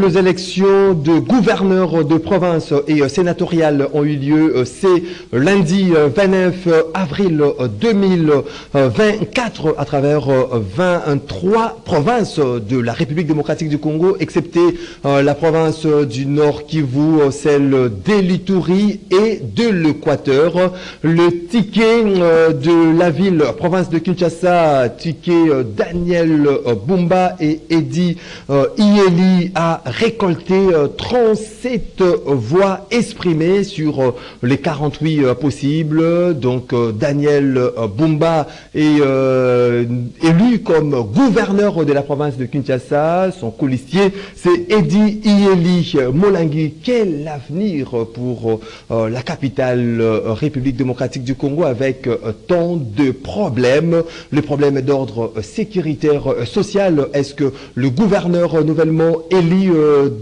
Les élections de gouverneurs de province et sénatoriales ont eu lieu ce lundi 29 avril 2024 à travers 23 provinces de la République démocratique du Congo, excepté la province du Nord Kivu, celle d'Elituri et de l'Équateur. Le ticket de la ville, province de Kinshasa, ticket Daniel Bumba et Eddie Iyeli a récolté 37 voix exprimées sur les 48 possibles. Donc Daniel Bumba est élu comme gouverneur de la province de Kinshasa. Son colistier, c'est Eddie Iyeli Molangui. Quel avenir pour la capitale République démocratique du Congo avec tant de problèmes? Le problème est d'ordre sécuritaire, social. Est-ce que le gouverneur nouvellement élu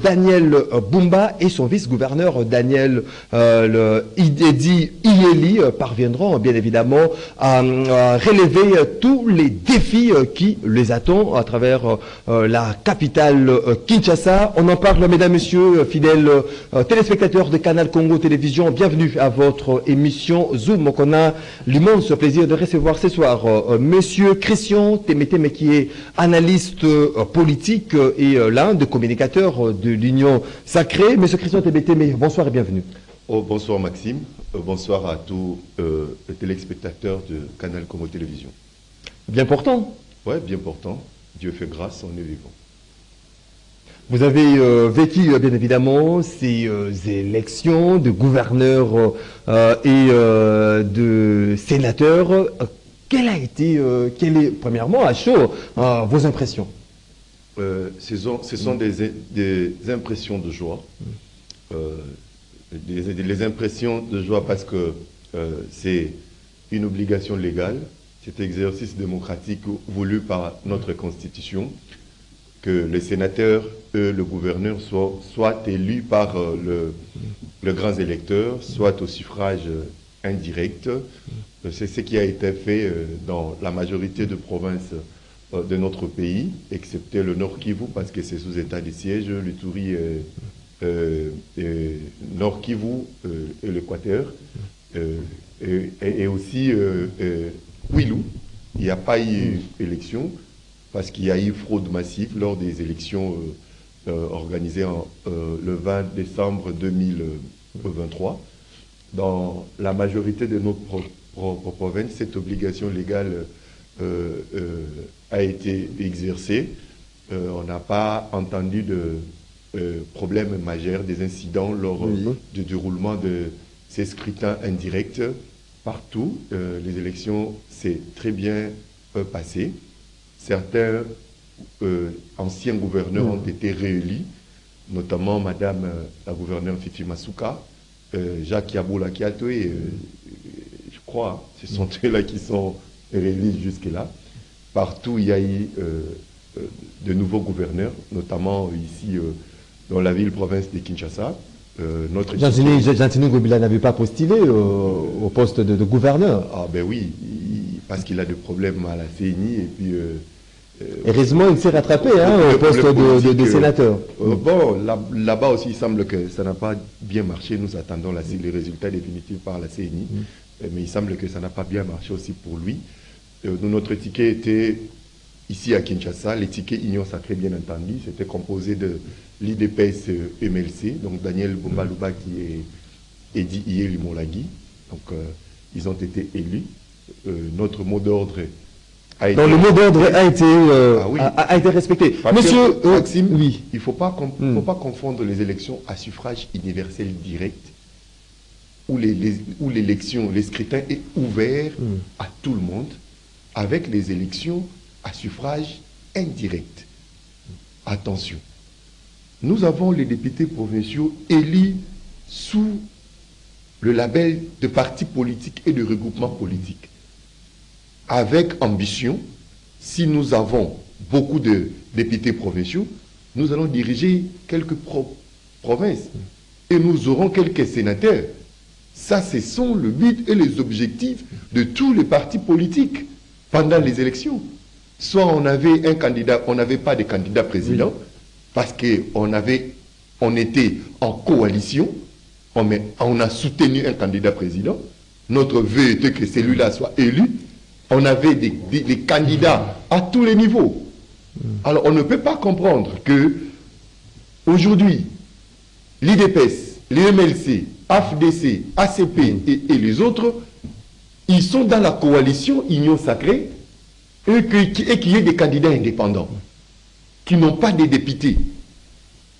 Daniel Bumba et son vice-gouverneur Daniel Eddie Iyeli parviendront bien évidemment à relever tous les défis qui les attendent à travers la capitale Kinshasa? On en parle, mesdames, messieurs, fidèles téléspectateurs de Canal Congo Télévision. Bienvenue à votre émission Zoom qu'on a l'immense plaisir de recevoir ce soir monsieur Christian Temeteme, qui est analyste politique et l'un des communicateurs de l'Union Sacrée. Monsieur Christian Temeteme, bonsoir et bienvenue. Oh, bonsoir Maxime, bonsoir à tous les téléspectateurs de Canal Congo Télévision. Bien portant. Oui, bien portant. Dieu fait grâce, on est vivant. Vous avez vécu bien évidemment ces élections de gouverneurs et de sénateurs. Quelle est premièrement à chaud vos impressions? Ce sont des impressions de joie. Les impressions de joie parce que c'est une obligation légale, cet exercice démocratique voulu par notre Constitution, que les sénateurs, le gouverneur, soient élus par le grand électeur, soit au suffrage indirect. C'est ce qui a été fait dans la majorité de provinces de notre pays, excepté le Nord Kivu, parce que c'est sous état de siège, l'Ituri, Nord Kivu et l'Équateur, et aussi Kwilu. Il n'y a pas eu élection, parce qu'il y a eu fraude massive lors des élections organisées le 20 décembre 2023. Dans la majorité de nos provinces, cette obligation légale a été exercée. On n'a pas entendu de problèmes majeurs, des incidents lors du déroulement de ces scrutins indirects. Partout, les élections s'est très bien passées. Certains anciens gouverneurs ont été réélus, notamment Madame la gouverneure Fifi Masuka, Jacques Yaboula Kiatoé, je crois, ce sont eux-là qui sont réélus jusque-là. Partout, il y a eu de nouveaux gouverneurs, notamment ici dans la ville-province de Kinshasa. Jean-Tini Gobila n'avait pas postulé au poste de gouverneur. Ah ben oui, parce qu'il a des problèmes à la CENI et puis... heureusement, il s'est rattrapé au poste de sénateur. Bon, là-bas aussi, il semble que ça n'a pas bien marché. Nous attendons les résultats définitifs par la CENI. Mais il semble que ça n'a pas bien marché aussi pour lui. Notre ticket était ici à Kinshasa. Les tickets Union Sacrée, bien entendu. C'était composé de l'IDPS MLC, donc Daniel Bumba Lubaki et Eddie Iyeli Molangui. Donc, ils ont été élus. Notre mot d'ordre donc le mot d'ordre a été respecté. Monsieur Maxime, oui. Il ne faut pas confondre les élections à suffrage universel direct, où l'élection, les scrutins est ouvert à tout le monde, avec les élections à suffrage indirect. Attention, nous avons les députés provinciaux élus sous le label de partis politiques et de regroupements politiques. Avec ambition, si nous avons beaucoup de députés provinciaux, nous allons diriger quelques provinces et nous aurons quelques sénateurs. Ça, ce sont le but et les objectifs de tous les partis politiques pendant les élections. Soit on avait un candidat, on n'avait pas de candidat président, parce on était en coalition, on a soutenu un candidat président. Notre vœu était que celui-là soit élu. On avait des candidats à tous les niveaux. Alors, on ne peut pas comprendre que aujourd'hui, l'IDPS, l'UMLC, AFDC, ACP et les autres, ils sont dans la coalition Union Sacrée et qu'il y ait des candidats indépendants qui n'ont pas de députés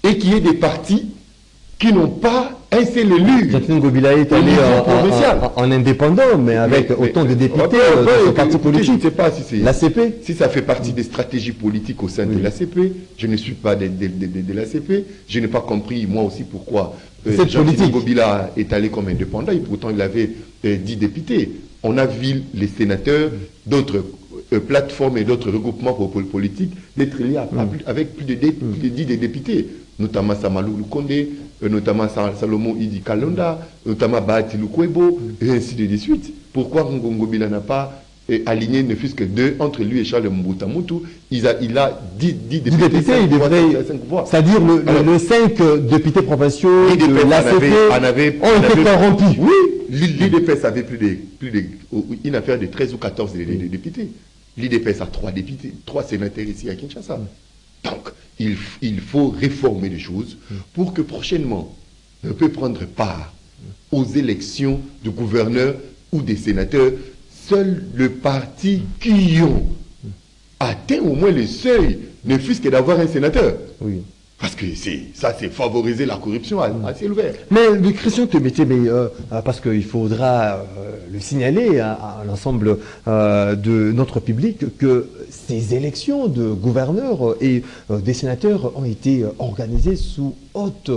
et qu'il y ait des partis qui n'ont pas un seul élu. Jacqueline Ngobila est allé en indépendant, mais avec autant de députés de partis politiques. Je ne sais pas si c'est l'ACP. Si ça fait partie des stratégies politiques au sein de l'ACP, je ne suis pas de l'ACP. Je n'ai pas compris, moi aussi, pourquoi Jacqueline Ngobila est allé comme indépendant et pourtant il avait 10 députés. On a vu les sénateurs d'autres plateformes et d'autres regroupements politiques d'être liés avec plus de 10 députés, notamment Samalou Lukonde, notamment Salomon Idi Kalonda, notamment Bahati Lukwebo, et ainsi de suite. Pourquoi Ngobila n'a pas aligné ne fût-ce que 2 entre lui et Charles Mbutamutu? Il a 10 députés, il devrait, c'est-à-dire les 5 députés provinciaux de l'ACP ont été corrompus. Oui, l'IDPS avait une affaire de 13 ou 14 députés. L'IDPS a 3 députés, 3 sénateurs ici à Kinshasa. Donc, il faut réformer les choses pour que prochainement, on peut prendre part aux élections de gouverneurs ou des sénateurs, seuls les partis qui ont atteint au moins le seuil, ne fût-ce que d'avoir un sénateur. Oui. Parce que ça, c'est favoriser la corruption à ciel ouvert. Mais Christian Tebete, parce qu'il faudra le signaler à l'ensemble de notre public que ces élections de gouverneurs et des sénateurs ont été organisées sous haute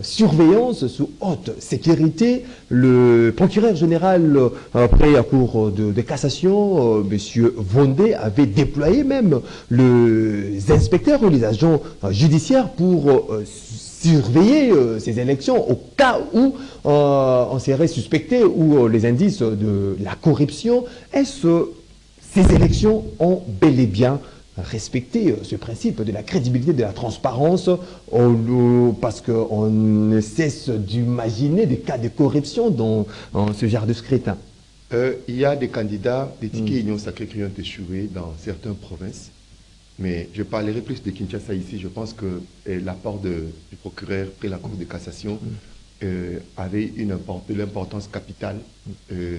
surveillance, sous haute sécurité. Le procureur général après la cour de cassation, M. Vondé, avait déployé même les inspecteurs ou les agents judiciaires pour surveiller ces élections au cas où on serait suspecté ou les indices de la corruption. Est-ce que ces élections ont bel et bien respecté ce principe de la crédibilité, de la transparence, parce qu'on ne cesse d'imaginer des cas de corruption dans ce genre de scrutin? Il y a des candidats, des tickets Union Sacrée qui ont échoué dans certaines provinces. Mais je parlerai plus de Kinshasa ici. Je pense que l'apport du procureur près la Cour de cassation avait de l'importance capitale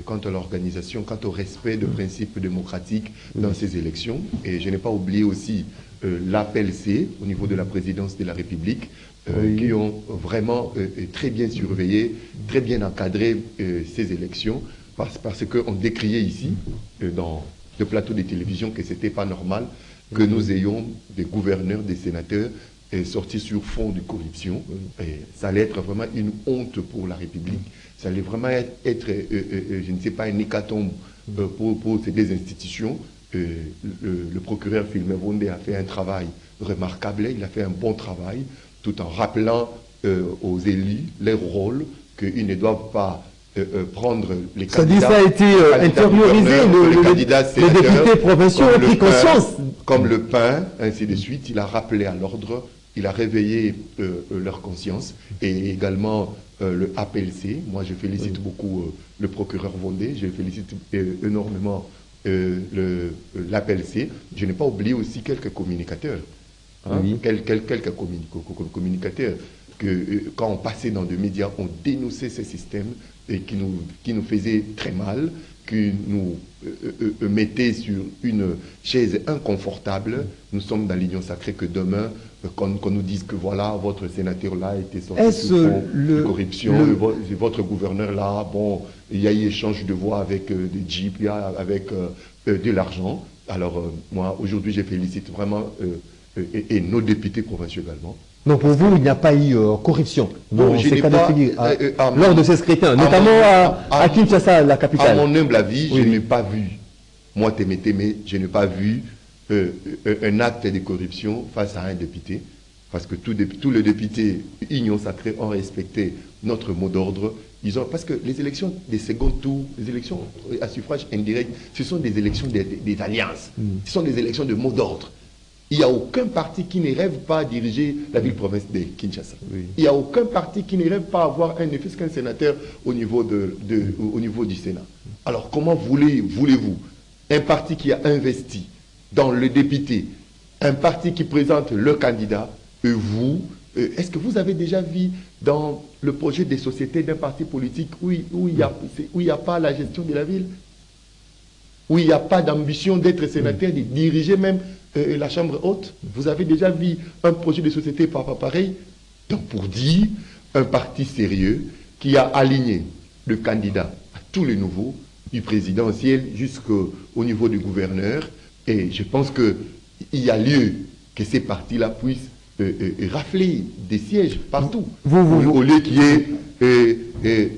quant à l'organisation, quant au respect de principes démocratiques dans ces élections. Et je n'ai pas oublié aussi l'APLC au niveau de la présidence de la République, qui ont vraiment très bien surveillé, très bien encadré ces élections, parce qu'on décriait ici, dans le plateau de télévision, que ce n'était pas normal que nous ayons des gouverneurs, des sénateurs sortis sur fond de corruption. Et ça allait être vraiment une honte pour la République. Ça allait vraiment être je ne sais pas, un hécatombe pour ces deux institutions. Le procureur Philbert Vondé a fait un travail remarquable. Il a fait un bon travail, tout en rappelant aux élus leur rôle, qu'ils ne doivent pas prendre les candidats. Ça a été intériorisé, les députés provinciaux ont pris conscience. Comme le pain, ainsi de suite, il a rappelé à l'ordre, il a réveillé leur conscience, et également le APLC. Moi, je félicite beaucoup le procureur Vondé, je félicite énormément l'APLC. Je n'ai pas oublié aussi quelques communicateurs, quelques communicateurs que quand on passait dans des médias, on dénonçait ces systèmes et qui nous faisaient très mal, qui nous mettaient sur une chaise inconfortable. Nous sommes dans l'Union Sacrée, que demain, qu'on nous dise que voilà, votre sénateur-là a été sorti sous fond de corruption, votre gouverneur-là, bon, il y a eu échange de voix avec des jeeps, avec de l'argent. Alors, moi, aujourd'hui, je félicite vraiment et nos députés provinciaux également. Donc pour vous, il n'y a pas eu corruption dans ces cas de figure, lors de ces scrutins, notamment à Kinshasa, la capitale. À mon humble avis, je n'ai pas vu, moi Témétémé, je n'ai pas vu un acte de corruption face à un député, parce que tous les députés Union Sacrée ont respecté notre mot d'ordre. Parce que les élections des second tours, les élections à suffrage indirect, ce sont des élections des alliances, ce sont des élections de mot d'ordre. Il n'y a aucun parti qui ne rêve pas à diriger la ville-province de Kinshasa. Oui. Il n'y a aucun parti qui ne rêve pas à avoir un effet qu'un sénateur au niveau, au niveau du Sénat. Alors comment voulez-vous un parti qui a investi dans le député, un parti qui présente le candidat, et vous, est-ce que vous avez déjà vu dans le projet des sociétés d'un parti politique où il n'y a pas la gestion de la ville, où il n'y a pas d'ambition d'être sénateur, de diriger même la chambre haute? Vous avez déjà vu un projet de société pareil? Donc pour dire, un parti sérieux qui a aligné le candidat à tous les nouveaux, du présidentiel jusqu'au niveau du gouverneur, et je pense qu'il y a lieu que ces partis-là puissent rafler des sièges partout. Au lieu qu'il y ait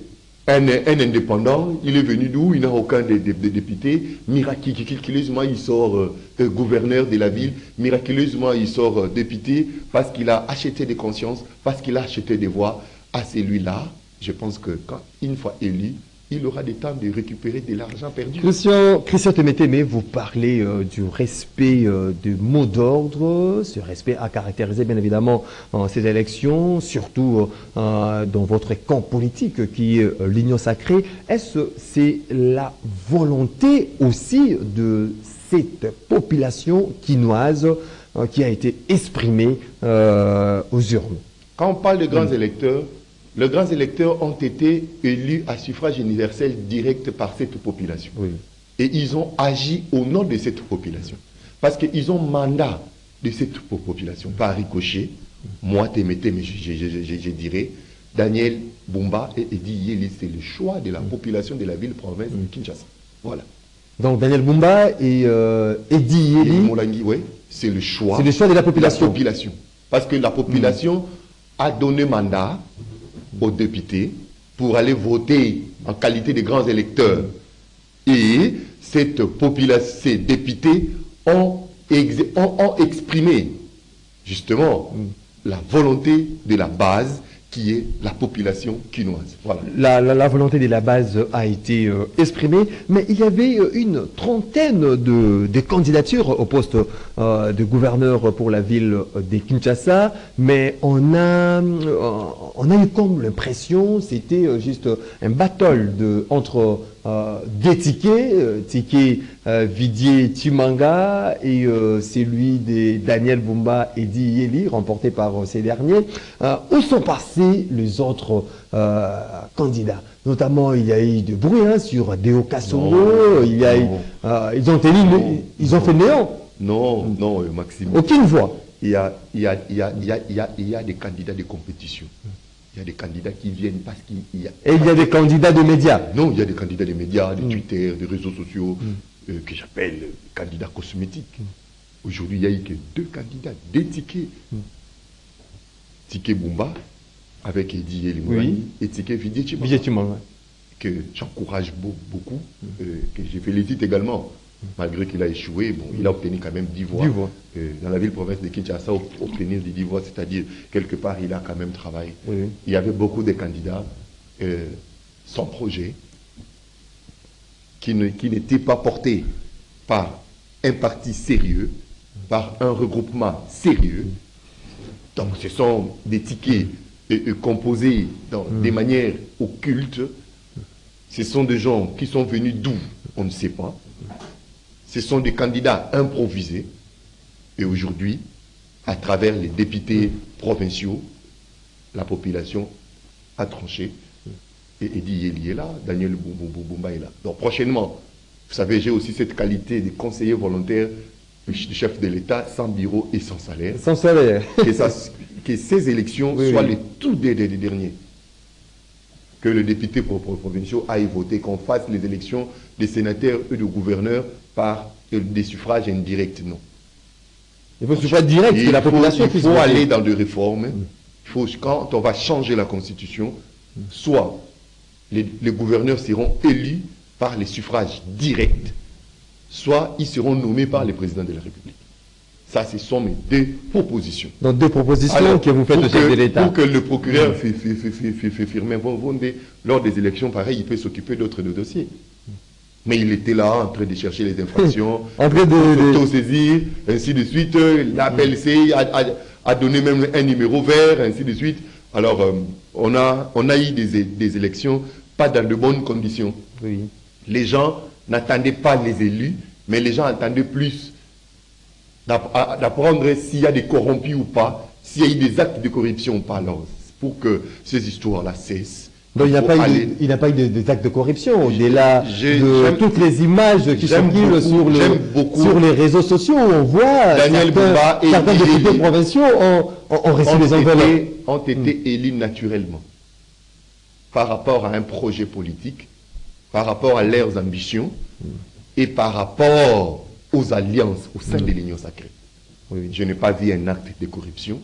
un indépendant, il est venu d'où? Il n'a aucun des députés. Miraculeusement, il sort gouverneur de la ville. Miraculeusement, il sort député parce qu'il a acheté des consciences, parce qu'il a acheté des voix. À celui-là, je pense que quand, une fois élu, il aura des temps de récupérer de l'argent perdu. Christian Temeteme, vous parlez du respect du mot d'ordre. Ce respect a caractérisé bien évidemment ces élections, surtout dans votre camp politique qui est l'Union Sacrée. Est-ce que c'est la volonté aussi de cette population quinoise qui a été exprimée aux urnes? Quand on parle de grands électeurs, les grands électeurs ont été élus à suffrage universel direct par cette population. Oui. Et ils ont agi au nom de cette population. Parce qu'ils ont mandat de cette population. Par ricochet, moi, mais je dirais, Daniel Bumba et Edi Yeli, c'est le choix de la population de la ville-province de Kinshasa. Voilà. Donc Daniel Bumba et Edi Yeli, oui, c'est le choix. C'est le choix de la population. Parce que la population a donné mandat aux députés pour aller voter en qualité de grands électeurs. Et cette population, ces députés ont exprimé justement la volonté de la base qui est la population quinoise. Voilà. La volonté de la base a été exprimée, mais il y avait une trentaine de candidatures au poste de gouverneur pour la ville de Kinshasa, mais on a eu comme l'impression, c'était juste un battle entre des tickets, Vidier Timanga et celui de Daniel Bumba et Edi Yeli, remporté par ces derniers. Où sont passés les autres candidats? Notamment, il y a eu du bruit sur Deo Kassongo, ils ont fait néant. Non, Maxime. Aucune voix. Il y a des candidats de compétition. Il y a des candidats qui viennent parce qu'il y a... Et il y a des candidats de médias. Non, il y a des candidats de médias, de Twitter, des réseaux sociaux, que j'appelle candidats cosmétiques. Aujourd'hui, il n'y a eu que 2 candidats, 2 tickets. Ticket Bumba, avec Edi Yeli, et ticket Vidier Timanga. Que j'encourage beaucoup, que je félicite également. Malgré qu'il a échoué, bon, il a obtenu quand même 10 voix. Dans la ville-province de Kinshasa, obtenir les 10 voix, c'est-à-dire, quelque part, il a quand même travaillé. Oui. Il y avait beaucoup de candidats sans projet, qui n'étaient pas portés par un parti sérieux, par un regroupement sérieux. Donc, ce sont des tickets composés des manières occultes. Ce sont des gens qui sont venus d'où, on ne sait pas. Ce sont des candidats improvisés. Et aujourd'hui, à travers les députés provinciaux, la population a tranché. Et Edi Yeli est là, Daniel Bumba est là. Donc prochainement, vous savez, j'ai aussi cette qualité de conseiller volontaire du chef de l'État, sans bureau et sans salaire. Sans salaire. Que ces élections soient les tout derniers. Que le député provinciaux aille voter, qu'on fasse les élections des sénateurs et de gouverneurs par des suffrages indirects, non. Il faut suffrage direct de la population. Il faut aller dans des réformes. Quand on va changer la constitution, soit les gouverneurs seront élus par les suffrages directs, soit ils seront nommés par le président de la République. Ça, ce sont mes 2 propositions. Donc 2 propositions que vous faites au chef de l'État. Pour que le procureur Firmin Vondé, lors des élections, pareil, il peut s'occuper d'autres dossiers. Mais il était là en train de chercher les infractions, en train de s'auto-saisir, ainsi de suite. La PLC a donné même un numéro vert, ainsi de suite. Alors, on a eu des élections pas dans de bonnes conditions. Oui. Les gens n'attendaient pas les élus, mais les gens attendaient plus d'apprendre s'il y a des corrompus ou pas, s'il y a eu des actes de corruption ou pas. Alors, pour que ces histoires-là cessent. Donc il n'y a pas eu des actes de corruption, au-delà de toutes les images qui circulent sur les réseaux sociaux. On voit certains députés provinciaux ont reçu des enveloppes. Ont été élus naturellement par rapport à un projet politique, par rapport à leurs ambitions et par rapport aux alliances au sein de l'Union sacrée. Oui. Je n'ai pas vu un acte de corruption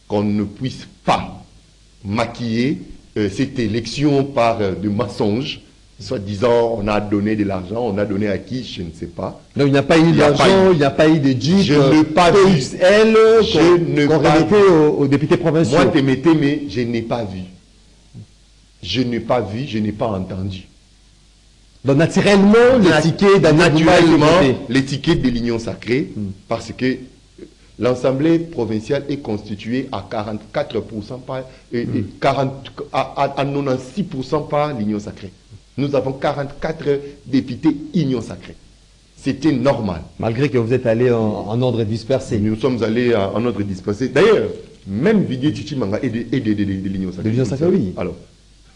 qu'on ne puisse pas maquiller cette élection par de mensonges, soi-disant on a donné de l'argent, on a donné à qui, je ne sais pas. Non, il n'y a pas eu d'argent, il n'y a pas eu de Jeep, je n'ai pas vu. qu'on remettait aux députés provinciaux. Moi, mais je n'ai pas vu. Je n'ai pas vu, je n'ai pas entendu. Donc naturellement, les tickets de l'Union sacrée, parce que l'Assemblée provinciale est constituée à 44% par, à 96% par l'Union sacrée. Nous avons 44 députés Union sacrée. C'était normal. Malgré que vous êtes allé en ordre dispersé. Nous sommes allés en ordre dispersé. D'ailleurs, même Didier Chichimanga est de l'Union sacrée. De l'Union sacrée, oui. Alors,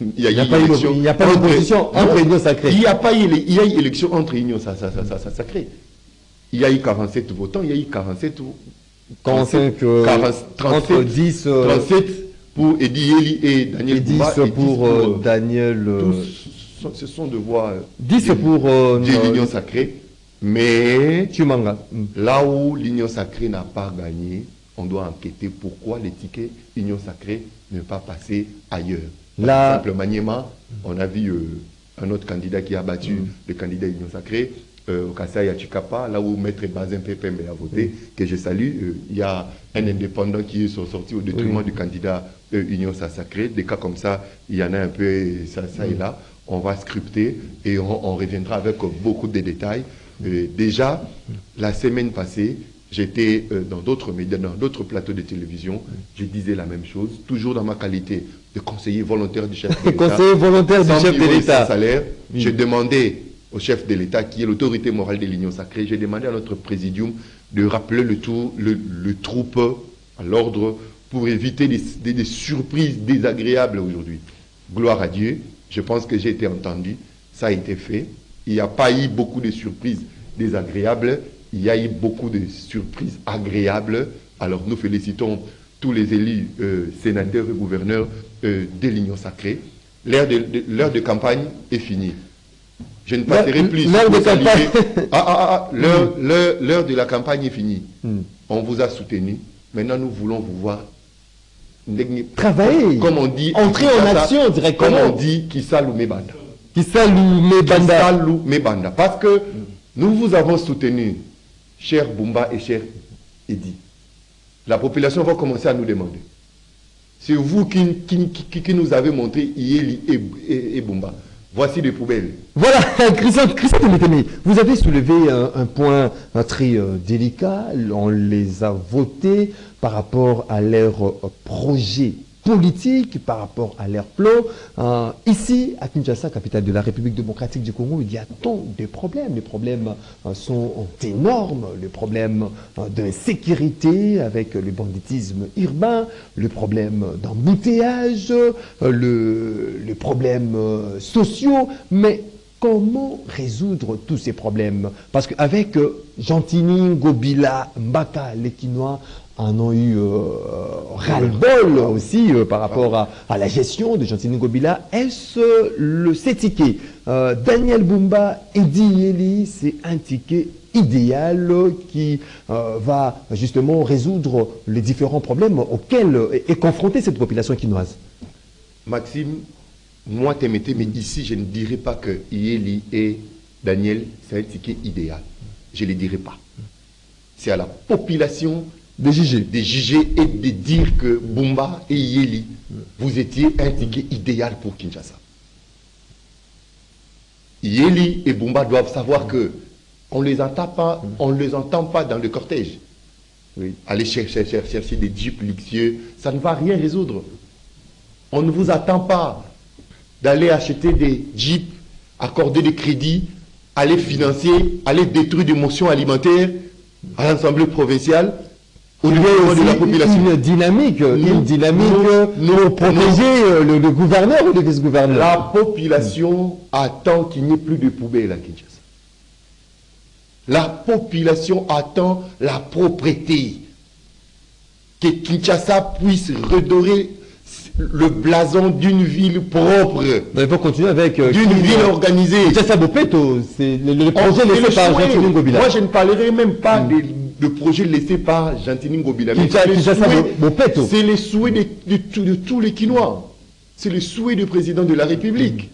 il n'y a pas d'opposition entre l'Union sacrée. Il y a eu élection entre l'Union sacrée. Il y a eu 47 votants, il y a eu 47 entre 10 37 pour Eddie Yeli et Daniel Boumba, et 10 pour Daniel. Ce sont de voix 10 pour l'Union sacrée. Mais Chumanga. Là où l'Union sacrée n'a pas gagné, on doit enquêter pourquoi les tickets Union sacrée ne pas passer ailleurs. Par exemple, Maniema, on a vu un autre candidat qui a battu le candidat Union sacrée. Au Kassai à Chikapa, là où Maître Bazin Pepembe a voté, que je salue, il y a un indépendant qui est sorti au détriment du candidat Union sacrée. Des cas comme ça, il y en a un peu ça et là. On va scripter et on reviendra avec beaucoup de détails. Déjà, la semaine passée, j'étais dans d'autres médias, dans d'autres plateaux de télévision, je disais la même chose, toujours dans ma qualité de conseiller volontaire du chef de l'État. Conseiller volontaire du chef de l'État. Salaire, je demandais au chef de l'État, qui est l'autorité morale de l'Union sacrée, j'ai demandé à notre présidium de rappeler le troupe à l'ordre pour éviter des surprises désagréables aujourd'hui. Gloire à Dieu, je pense que j'ai été entendu, ça a été fait. Il n'y a pas eu beaucoup de surprises désagréables, il y a eu beaucoup de surprises agréables. Alors nous félicitons tous les élus, sénateurs et gouverneurs de l'Union sacrée. L'heure de campagne est finie. Je ne passerai plus. L'heure de campagne. L'heure de la campagne est finie. On vous a soutenu. Maintenant, nous voulons vous voir travailler. Comme on dit. Entrer en action directement. Comme on dit, Kisalou Mebanda. Kisalou Mebanda. Kisalou Mebanda. Parce que nous vous avons soutenu, cher Boumba et cher Edi. La population va commencer à nous demander. C'est vous qui nous avez montré Yeli et Boumba. Voici des poubelles. Voilà, Christian Demetemi, vous avez soulevé un point très délicat. On les a votés par rapport à leur projet politique, par rapport à leur plan. Ici, à Kinshasa, capitale de la République démocratique du Congo, il y a tant de problèmes. Les problèmes sont énormes. Les problèmes d'insécurité avec le banditisme urbain, le problème d'embouteillage, les problèmes sociaux. Mais comment résoudre tous ces problèmes? Parce qu'avec Gentini, Ngobila, Mbaka, les Quinois en ont eu ras-le-bol aussi par rapport à la gestion de Gentini Ngobila. Est-ce ces tickets Daniel Boumba, Edi Yeli, c'est un ticket idéal qui va justement résoudre les différents problèmes auxquels est confrontée cette population quinoise? Maxime, moi t'aimetais, mais ici je ne dirais pas que Yeli et Daniel c'est un ticket idéal. Je ne le dirais pas. C'est à la population de juger et de dire que Boumba et Yeli, vous étiez un ticket idéal pour Kinshasa. Yeli et Bumba doivent savoir que on les entend pas, on les entend pas dans le cortège. Oui. Aller chercher des jeeps luxueux, ça ne va rien résoudre. On ne vous attend pas d'aller acheter des jeeps, accorder des crédits, aller financer, aller détruire des motions alimentaires à l'Assemblée provinciale au niveau de la population. Une dynamique non, pour protéger le gouverneur ou le vice-gouverneur. La population attend qu'il n'y ait plus de poubelles à Kinshasa. La population attend la propreté. Que Kinshasa puisse redorer le blason d'une ville propre. Il faut continuer avec d'une ville organisée. Kinshasa Bopeto, c'est le projet laissé par Gentini Ngobila. Moi, je ne parlerai même pas de projet laissé par Gentini Ngobila. C'est les souhaits de tous les Kinois. C'est le souhait du président de la République.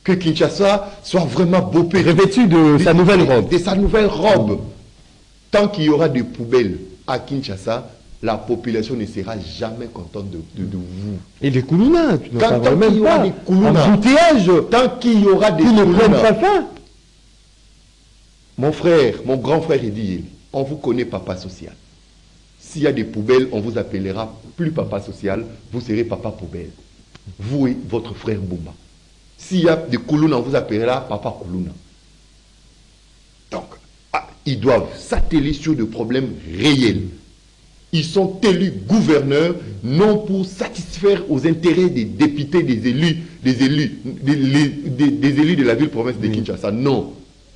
Que Kinshasa soit vraiment Bopé. Revêtu de sa nouvelle robe. De sa nouvelle robe. Tant qu'il y aura des poubelles à Kinshasa, la population ne sera jamais contente de vous. Et les Koulouna, tu ne tant qu'il y aura des Koulouna, tant qu'il y aura des Koulouna, ne prennent pas fin. Mon frère, mon grand frère Eddy, on vous connaît papa social. S'il y a des poubelles, on vous appellera plus papa social, vous serez papa poubelle. Vous et votre frère Bumba. S'il y a des Koulouna, on vous appellera papa Koulouna. Donc, ils doivent s'atteler sur des problèmes réels. Ils sont élus gouverneurs non pour satisfaire aux intérêts des députés, des élus de la ville-province de Kinshasa. Non.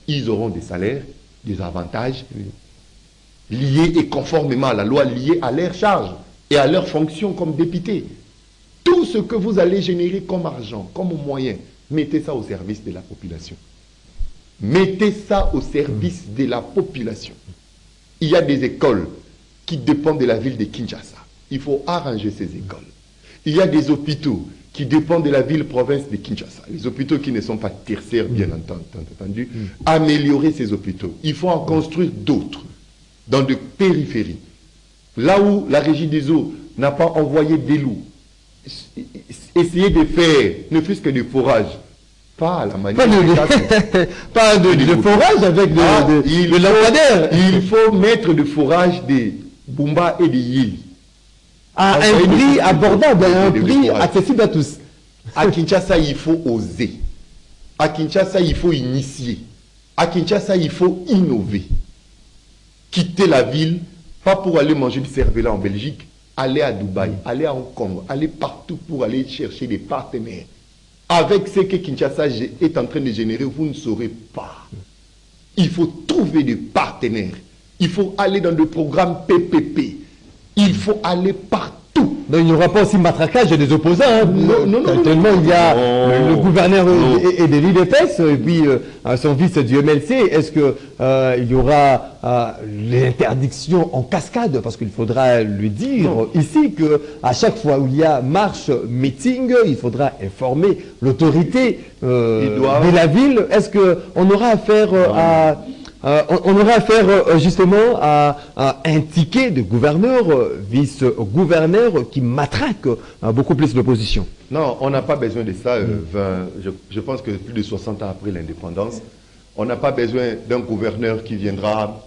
Ils auront des salaires, des avantages liés et conformément à la loi, liés à leur charge et à leur fonction comme députés. Tout ce que vous allez générer comme argent, comme moyen, mettez ça au service de la population. Mettez ça au service de la population. Il y a des écoles qui dépendent de la ville de Kinshasa. Il faut arranger ces écoles. Il y a des hôpitaux qui dépendent de la ville-province de Kinshasa. Les hôpitaux qui ne sont pas tertiaires, bien entendu. Améliorer ces hôpitaux. Il faut en construire d'autres dans des périphéries. Là où la régie des eaux n'a pas envoyé des loups, essayer de faire, ne fût-ce que des forages. Pas à la manière pas de forage avec de lampadaire. Il faut mettre de forage des Bumba et des Yili. À un prix abordable, à un prix accessible à tous. À Kinshasa, il faut oser. À Kinshasa, il faut initier. À Kinshasa, il faut innover. Quitter la ville, pas pour aller manger du cervelas en Belgique, aller à Dubaï, aller à Hong Kong, aller partout pour aller chercher des partenaires. Avec ce que Kinshasa est en train de générer, vous ne saurez pas. Il faut trouver des partenaires. Il faut aller dans le programme PPP. Il faut aller partout. Donc il n'y aura pas aussi matraquage des opposants. Hein. Non. Tellement il y a le gouverneur et de l'IDPS, et puis son vice du MLC. Est-ce qu'il y aura l'interdiction en cascade? Parce qu'il faudra lui dire ici qu'à chaque fois où il y a marche, meeting, il faudra informer l'autorité de la ville. Est-ce qu'on aura affaire on aura affaire justement à un ticket de gouverneur, vice-gouverneur qui matraque beaucoup plus l'opposition. Non, on n'a pas besoin de ça. Je pense que plus de 60 ans après l'indépendance, on n'a pas besoin d'un gouverneur qui viendra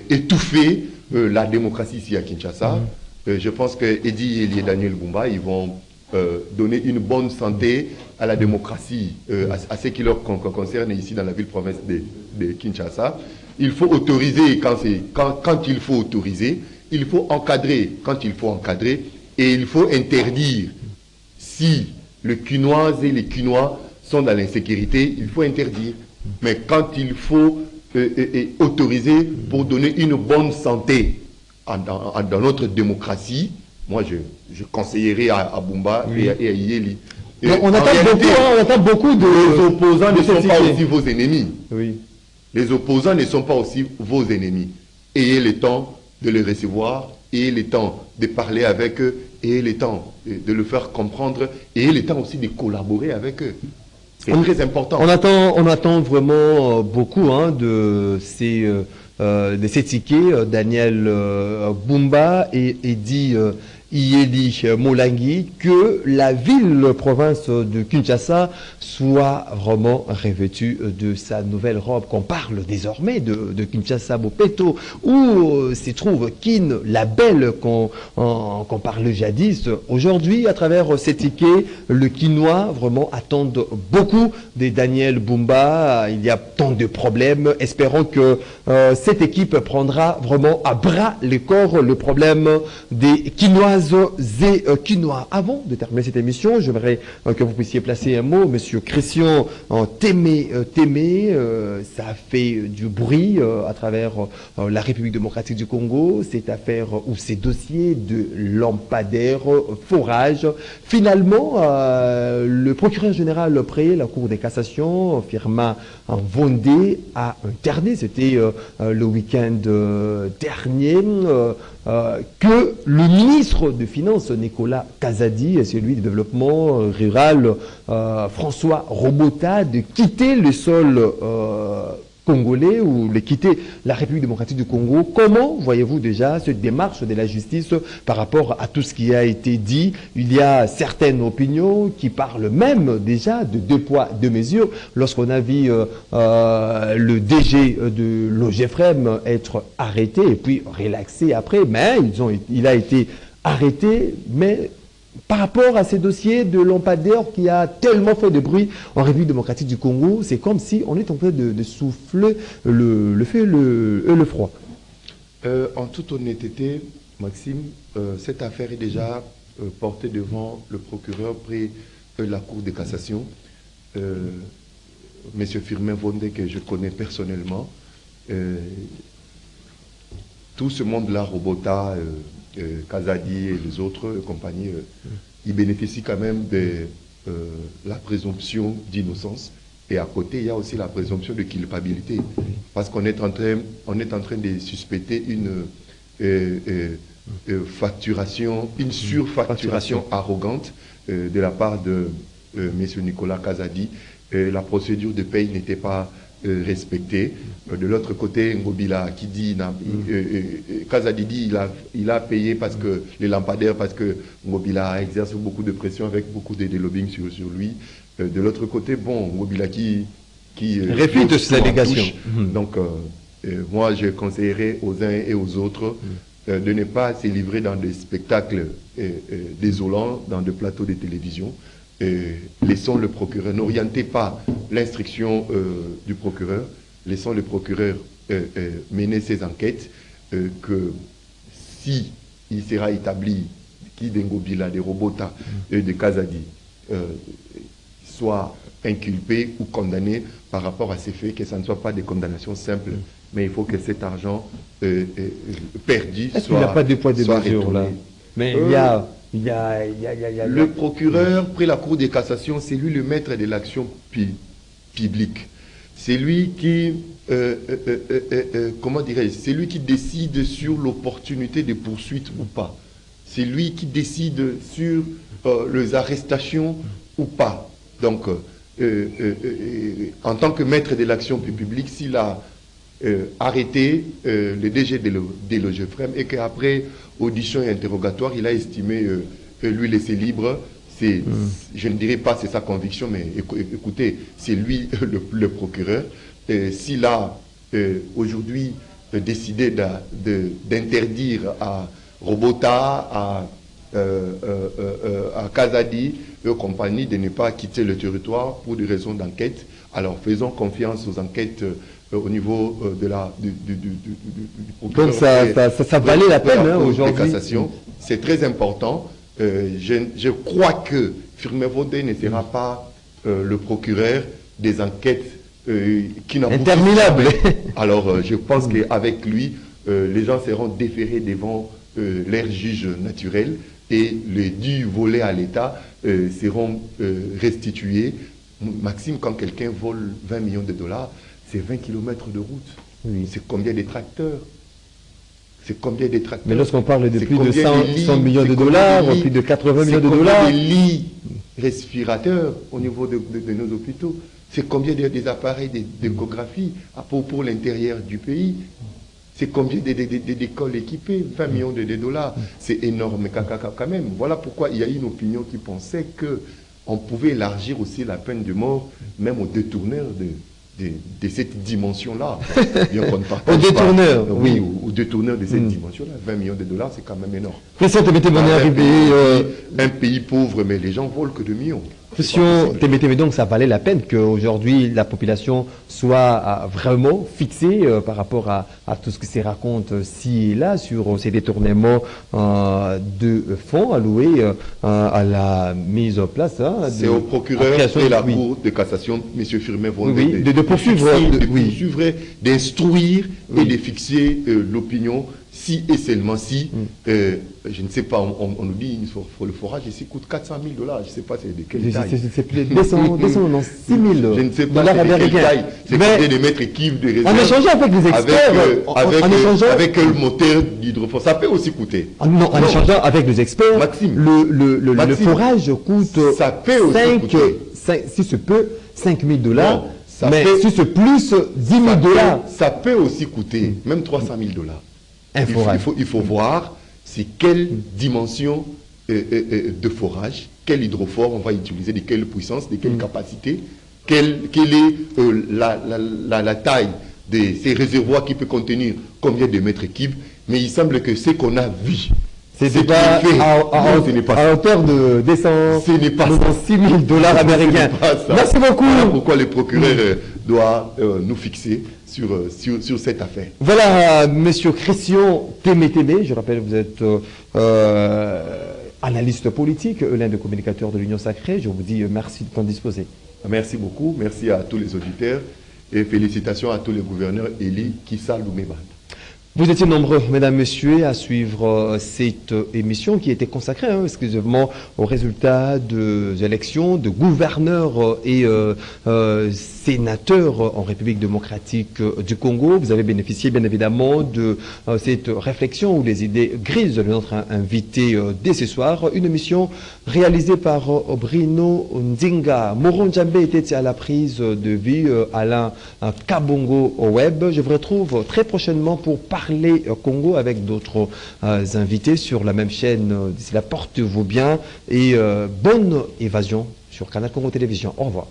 étouffer la démocratie ici à Kinshasa. Je pense que Eddy et Daniel Bumba, ils vont donner une bonne santé à la démocratie, à ce qui leur concerne ici dans la ville-province de Kinshasa. Il faut autoriser quand il faut autoriser, il faut encadrer quand il faut encadrer, et il faut interdire. Si le Kinois et les Kinois sont dans l'insécurité, il faut interdire. Mais quand il faut autoriser pour donner une bonne santé dans notre démocratie, moi je conseillerais à Bumba et à Yeli. On attend beaucoup de... Les opposants ne sont pas aussi vos ennemis. Oui. Les opposants ne sont pas aussi vos ennemis. Ayez le temps de les recevoir, ayez le temps de parler avec eux, ayez le temps de le faire comprendre, ayez le temps aussi de collaborer avec eux. C'est très important. On attend vraiment beaucoup de ces tickets, Daniel Bumba et Eddy Yeli Molangui, que la ville-province de Kinshasa soit vraiment revêtue de sa nouvelle robe, qu'on parle désormais de Kinshasa Bopeto, où s'y trouve Kin, la belle qu'on parle jadis. Aujourd'hui, à travers ces tickets, le Kinois vraiment attendent beaucoup des Daniel Bumba. Il y a tant de problèmes. Espérons que cette équipe prendra vraiment à bras le corps le problème des Kinoises et Kinois. Avant de terminer cette émission, j'aimerais que vous puissiez placer un mot, Monsieur Christian Témé. Ça a fait du bruit à travers la République démocratique du Congo, cette affaire ou ces dossiers de lampadaires, forage. Finalement, le procureur général près la Cour des cassations, Firmin Vendée, a interné, c'était le week-end dernier, que le ministre des Finances, Nicolas Kazadi, et celui du développement rural, François Robota, de quitter le sol congolais ou de quitter la République démocratique du Congo. Comment voyez-vous déjà cette démarche de la justice par rapport à tout ce qui a été dit? Il y a certaines opinions qui parlent même déjà de deux poids, deux mesures. Lorsqu'on a vu le DG de l'OGFREM être arrêté et puis relaxé après, mais il a été arrêté, mais par rapport à ces dossiers de lampadaires qui a tellement fait de bruit en République démocratique du Congo, c'est comme si on est en train de souffler le feu et le froid. En toute honnêteté, Maxime, cette affaire est déjà portée devant le procureur près de la Cour de cassation. Monsieur Firmin Vendée, que je connais personnellement, tout ce monde-là, Robota, Kazadi et les autres compagnies, ils bénéficient quand même de la présomption d'innocence. Et à côté, il y a aussi la présomption de culpabilité. Parce qu'on est en train de suspecter une facturation, une surfacturation arrogante de la part de M. Nicolas Kazadi. La procédure de paye n'était pas respectée. De l'autre côté, Ngobila qui dit, Kazadi dit il a payé parce que les lampadaires, parce que Ngobila exerce beaucoup de pression avec beaucoup de lobbying sur lui. De l'autre côté, bon, Ngobila qui réfute cette allégation. Donc, moi, je conseillerais aux uns et aux autres de ne pas se livrer dans des spectacles désolants, dans des plateaux de télévision. Laissons le procureur, n'orientez pas l'instruction du procureur, laissons le procureur mener ses enquêtes, que si il sera établi qui d'Engobila, de Robota et de Kazadi soit inculpé ou condamné par rapport à ces faits, que ça ne soit pas des condamnations simples, mais il faut que cet argent perdu soit. Est-ce qu'il n'y a pas de poids de mesure là? Mais il y a le procureur, près la Cour des cassations, c'est lui le maître de l'action publique. C'est lui qui, comment dirais-je, c'est lui qui décide sur l'opportunité de poursuite ou pas. C'est lui qui décide sur les arrestations ou pas. Donc, en tant que maître de l'action publique, s'il a arrêté le DG de l'OGFREM et qu'après audition et interrogatoire, il a estimé lui laisser libre. Je ne dirais pas c'est sa conviction, mais écoutez, c'est lui le procureur. S'il a aujourd'hui décidé d'interdire à Robota, à Kazadi et aux compagnies de ne pas quitter le territoire pour des raisons d'enquête, alors faisons confiance aux enquêtes au niveau du procureur. Donc ça valait la peine aujourd'hui. C'est très important. Je crois que Firmin Vendée ne sera pas le procureur des enquêtes qui n'aboutissent interminables. Alors je pense qu'avec lui, les gens seront déférés devant leur juge naturel et les dus volés à l'État seront restitués. Maxime, quand quelqu'un vole 20 millions de dollars, c'est 20 km de route. Oui. C'est combien de tracteurs? C'est combien de tracteurs? Mais lorsqu'on parle de plus de 100 millions de dollars, plus de 80 millions de dollars... C'est combien de lits respirateurs au niveau de nos hôpitaux? C'est combien des appareils d'échographie pour l'intérieur du pays? C'est combien d'écoles équipées? 20 millions de dollars. C'est énorme quand même. Voilà pourquoi il y a une opinion qui pensait qu'on pouvait élargir aussi la peine de mort, même aux détourneurs de cette dimension-là. Aux détourneurs, oui. Aux détourneurs de cette dimension-là. 20 millions de dollars, c'est quand même énorme. Christian Témétémé, un pays pauvre, mais les gens volent que 2 millions. Christian Témétémé, donc ça valait la peine qu'aujourd'hui la population soit vraiment fixée par rapport à tout ce qui se raconte ci et là sur ces détournements de fonds alloués à la mise en place. C'est au procureur et la Cour de cassation, M. Firmin Vondé, de poursuivre, d'instruire et de fixer l'opinion. Si et seulement si, je ne sais pas, on nous dit que le forage ici coûte 400 000 $. Je ne sais pas c'est de quelle taille. C'est plus de 200, non, 6 000 je ne sais pas c'est de quelle taille. C'est combien de mètres cubes de réserve. En échangeant avec les experts. Avec le moteur d'hydrophore, ça peut aussi coûter. Non, en échangeant avec les experts, Maxime, le forage coûte ça peut aussi coûter. Si ce peut, 5 000 $. Non, mais si c'est plus 10 000 $. Ça peut aussi coûter, même 300 000 $. Il faut voir c'est quelle dimension de forage, quel hydrophore on va utiliser, de quelle puissance, de quelle capacité, quelle est la taille de ces réservoirs qui peut contenir combien de mètres cubes. Mais il semble que ce qu'on a vu, c'est pas à hauteur de 6 000 $ américains. Merci beaucoup. Voilà pourquoi le procureur doit nous fixer sur cette affaire. Voilà, monsieur Christian Témétémé, je rappelle, vous êtes analyste politique, l'un des communicateurs de l'Union Sacrée. Je vous dis merci de temps disposé. Merci beaucoup, merci à tous les auditeurs et félicitations à tous les gouverneurs élus qui saluent mes bandes. Vous étiez nombreux, mesdames, messieurs, à suivre cette émission qui était consacrée exclusivement aux résultats des élections de gouverneurs et sénateurs en République démocratique du Congo. Vous avez bénéficié bien évidemment de cette réflexion ou des idées grises de notre invité dès ce soir. Une émission réalisée par Bruno Ndinga. Moron Djambé était à la prise de vue, Alain Kabongo au web. Je vous retrouve très prochainement pour parler Congo avec d'autres invités sur la même chaîne. D'ici là, portez-vous bien et bonne évasion sur Canal Congo Télévision. Au revoir.